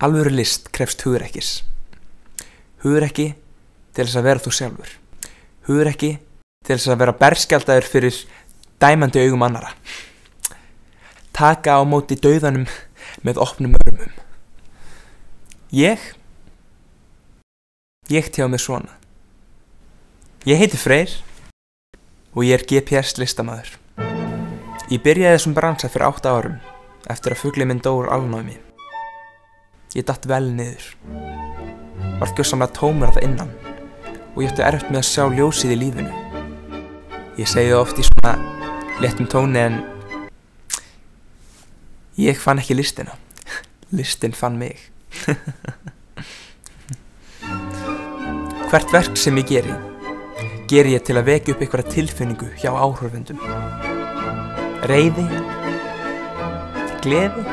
Alvöru list krefst hugrekkis. Hugrekki til þess að vera þú sjálfur. Hugrekki til þess að vera berskjaldaður fyrir dæmandi augum annara. Taka á móti dauðanum með opnum örmum. Ég tjá mig svona. Ég heiti Freyr og ég er GPS listamaður. Ég byrjaði þessum bransa fyrir 8 árum eftir að fuglinn minn dó úr alnæmi. Ég datt vel niður. Var gjörsamlega tómur að það innan og ég átti erfitt með að sjá ljósið í lífinu. Ég segi það oft í svona léttum tóni en ég fann ekki listina. Listin fann mig. Hvert verk sem ég geri ég til að vekja upp einhverja tilfinningu hjá áhorfendum. Reiði, gleði,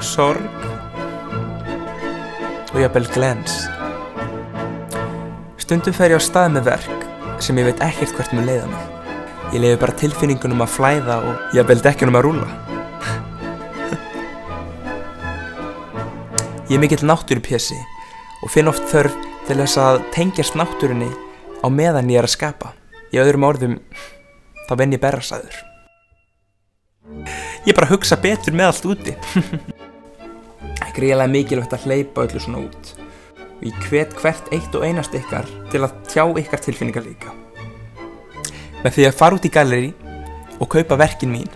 sorg og jafnvel glens. Stundum fer ég á stað með verk sem ég veit ekkert hvert mun leiða mig. Ég leyfi bara tilfinningunum að flæða og jafnvel dekkjunum að rúlla. Ég er mikill náttúrupési og finn oft þörf til þess að tengjast náttúrunni á meðan ég er að skapa. Í öðrum orðum, þá venn ég berrasæður. Ég bara hugsa betur með allt úti. Gríðarlega mikilvægt að hleypa öllu svona út. Og ég hvet hvert eitt og einast ykkar til að tjá ykkar tilfinningar líka. Með því að fara út í gallerí og kaupa verkin mín